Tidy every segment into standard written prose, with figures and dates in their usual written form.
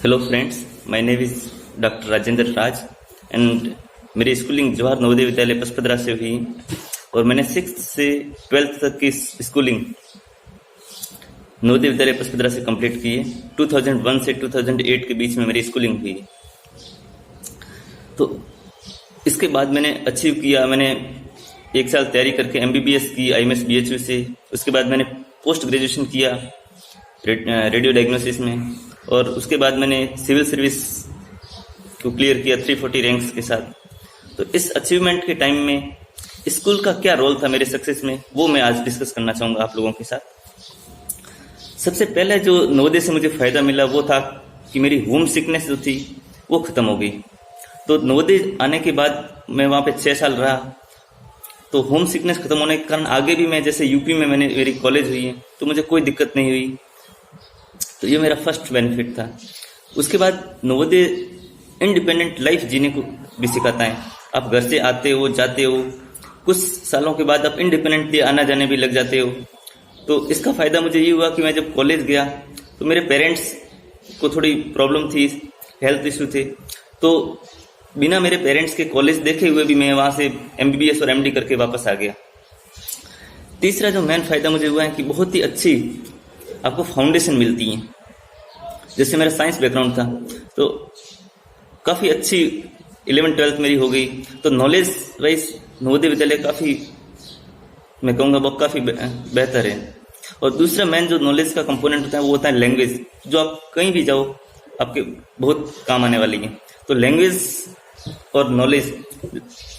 Hello friends, my name is doctor Rajendra Raj and मेरी schooling Jawahar Navodaya Vidyalaya Pachpadra से हुई और मैंने 6th से 12th तक की स्कूलिंग नवोदय विद्यालय पचपदरा से कंप्लीट की है। 2001 से 2008 के बीच में मेरी स्कूलिंग हुई। तो इसके बाद मैंने अचीव किया, मैंने 1 साल तैयारी करके MBBS की IMS BHU से। उसके बाद मैंने पोस्ट ग्रेजुएशन किया रेडियो डायग्नोसिस में और उसके बाद मैंने सिविल सर्विस को क्लियर किया 340 रैंक्स के साथ। तो इस अचीवमेंट के टाइम में स्कूल का क्या रोल था मेरे सक्सेस में, वो मैं आज डिस्कस करना चाहूँगा आप लोगों के साथ। सबसे पहले जो नवोदय से मुझे फ़ायदा मिला वो था कि मेरी होम सिकनेस जो थी वो ख़त्म हो गई। तो नवोदय आने के बाद मैं वहाँ पे 6 साल रहा, तो होम सिकनेस खत्म होने के कारण आगे भी मैं जैसे यूपी में मेरी कॉलेज हुई है तो मुझे कोई दिक्कत नहीं हुई। तो ये मेरा फर्स्ट बेनिफिट था। उसके बाद नवोदय इंडिपेंडेंट लाइफ जीने को भी सिखाता है। आप घर से आते हो जाते हो, कुछ सालों के बाद आप इंडिपेंडेंटली आना जाने भी लग जाते हो। तो इसका फ़ायदा मुझे ये हुआ कि मैं जब कॉलेज गया तो मेरे पेरेंट्स को थोड़ी प्रॉब्लम थी, हेल्थ इशू थे, तो बिना मेरे पेरेंट्स के कॉलेज देखे हुए भी मैं वहाँ से MBBS और MD करके वापस आ गया। तीसरा जो मेन फ़ायदा मुझे हुआ है कि बहुत ही अच्छी आपको फाउंडेशन मिलती है। जैसे मेरा साइंस बैकग्राउंड था तो काफ़ी अच्छी 11th-12th मेरी हो गई। तो नॉलेज वाइज नवोदय विद्यालय काफ़ी, मैं कहूँगा वो काफ़ी बेहतर है। और दूसरा मेन जो नॉलेज का कंपोनेंट होता है वो होता है लैंग्वेज, जो आप कहीं भी जाओ आपके बहुत काम आने वाली है। तो लैंग्वेज और नॉलेज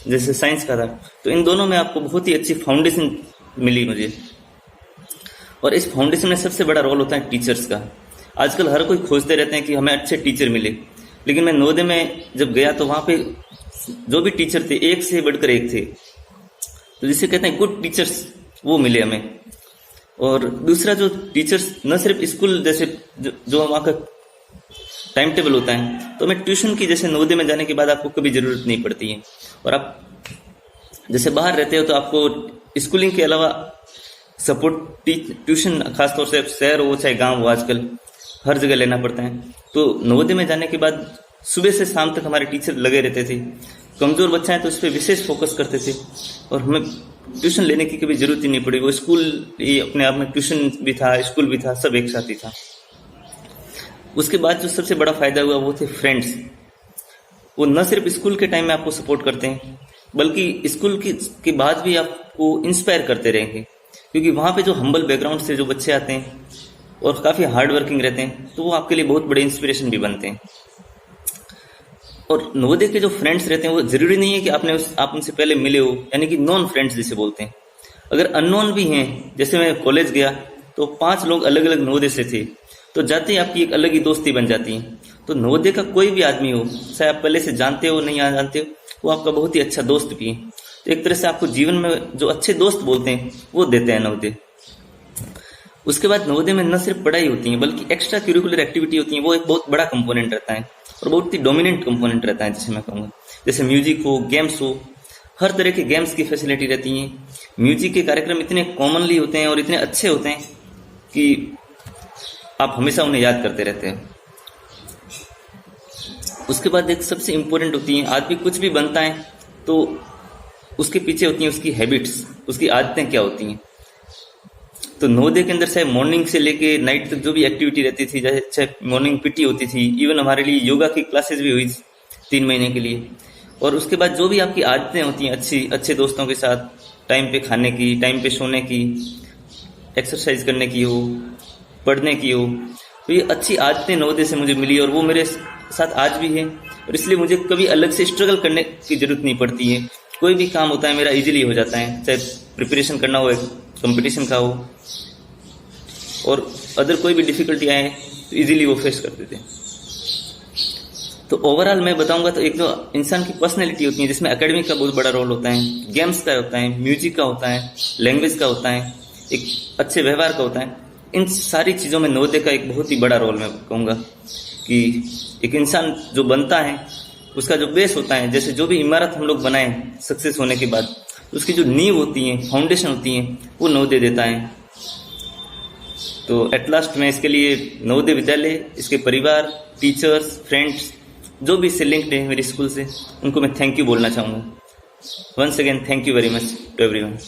जैसे साइंस का था, तो इन दोनों में आपको बहुत ही अच्छी फाउंडेशन मिली मुझे। और इस फाउंडेशन में सबसे बड़ा रोल होता है टीचर्स का। आजकल हर कोई खोजते रहते हैं कि हमें अच्छे टीचर मिले, लेकिन मैं नवोदय में जब गया तो वहाँ पे जो भी टीचर थे एक से बढ़कर एक थे। तो जिसे कहते हैं गुड टीचर्स, वो मिले हमें। और दूसरा जो टीचर्स न सिर्फ स्कूल जैसे जो वहाँ का टाइम टेबल होता है, तो हमें ट्यूशन की जैसे नवोदय में जाने के बाद आपको कभी ज़रूरत नहीं पड़ती है। और आप जैसे बाहर रहते हो तो आपको स्कूलिंग के अलावा सपोर्ट ट्यूशन, खासतौर से शहर हो चाहे गांव हो, आजकल हर जगह लेना पड़ता है। तो नवोदय में जाने के बाद सुबह से शाम तक हमारे टीचर लगे रहते थे। कमज़ोर बच्चा है तो उस पर विशेष फोकस करते थे और हमें ट्यूशन लेने की कभी ज़रूरत ही नहीं पड़ी। वो स्कूल ये अपने आप में ट्यूशन भी था, स्कूल भी था, सब एक साथ ही था। उसके बाद जो सबसे बड़ा फ़ायदा हुआ वो थे फ्रेंड्स। वो न सिर्फ स्कूल के टाइम में आपको सपोर्ट करते हैं बल्कि स्कूल के बाद भी आपको इंस्पायर करते रहेंगे, क्योंकि वहाँ पे जो हम्बल बैकग्राउंड से जो बच्चे आते हैं और काफ़ी हार्ड वर्किंग रहते हैं, तो वो आपके लिए बहुत बड़े इंस्पिरेशन भी बनते हैं। और नवोदय के जो फ्रेंड्स रहते हैं वो ज़रूरी नहीं है कि आप उनसे पहले मिले हो, यानी कि नॉन फ्रेंड्स जिसे बोलते हैं। अगर अननोन भी हैं, जैसे मैं कॉलेज गया तो 5 लोग अलग अलग नवोदय से थे, तो जाते ही आपकी एक अलग ही दोस्ती बन जाती है। तो नवोदय का कोई भी आदमी हो, चाहे आप पहले से जानते हो नहीं जानते हो, वो आपका बहुत ही अच्छा दोस्त भी है। तो एक तरह से आपको जीवन में जो अच्छे दोस्त बोलते हैं वो देते हैं नवोदय। उसके बाद नवोदय में न सिर्फ पढ़ाई होती है बल्कि एक्स्ट्रा करिकुलर एक्टिविटी होती है, वो एक बहुत बड़ा कंपोनेंट रहता है और बहुत ही डोमिनेंट कंपोनेंट रहता है, जैसे मैं कहूँगा। जैसे म्यूजिक हो, गेम्स हो, हर तरह के गेम्स की फैसिलिटी रहती है। म्यूजिक के कार्यक्रम इतने कॉमनली होते हैं और इतने अच्छे होते हैं कि आप हमेशा उन्हें याद करते रहते हैं। उसके बाद एक सबसे इम्पोर्टेंट होती है, आदमी कुछ भी बनता है तो उसके पीछे होती हैं उसकी हैबिट्स, उसकी आदतें क्या होती हैं। तो नवोदय के अंदर चाहे मॉर्निंग से लेके नाइट तक जो भी एक्टिविटी रहती थी, जैसे चाहे मॉर्निंग PT होती थी, इवन हमारे लिए योगा की क्लासेस भी हुई 3 महीने के लिए। और उसके बाद जो भी आपकी आदतें होती हैं अच्छे दोस्तों के साथ टाइम पे खाने की, टाइम पे सोने की, एक्सरसाइज करने की हो, पढ़ने की हो, तो ये अच्छी आदतें नवोदय से मुझे मिली और वो मेरे साथ आज भी है। और इसलिए मुझे कभी अलग से स्ट्रगल करने की जरूरत नहीं पड़ती है। कोई भी काम होता है मेरा इजीली हो जाता है, चाहे प्रिपरेशन करना हो, कंपटीशन का हो, और अदर कोई भी डिफिकल्टी आए तो इजीली वो फेस करते थे। तो ओवरऑल मैं बताऊंगा तो एक तो इंसान की पर्सनैलिटी होती है जिसमें एकेडमिक का बहुत बड़ा रोल होता है, गेम्स का होता है, म्यूजिक का होता है, लैंग्वेज का होता है, एक अच्छे व्यवहार का होता है। इन सारी चीज़ों में नवोदय का एक बहुत ही बड़ा रोल मैं कहूँगा कि एक इंसान जो बनता है उसका जो बेस होता है, जैसे जो भी इमारत हम लोग बनाएं सक्सेस होने के बाद, उसकी जो नींव होती है, फाउंडेशन होती है, वो नवोदय देता है। तो एट लास्ट मैं इसके लिए नवोदय विद्यालय, इसके परिवार, टीचर्स, फ्रेंड्स जो भी इससे लिंक्ड है मेरे स्कूल से, उनको मैं थैंक यू बोलना चाहूँगा। Once again thank you very much to everyone.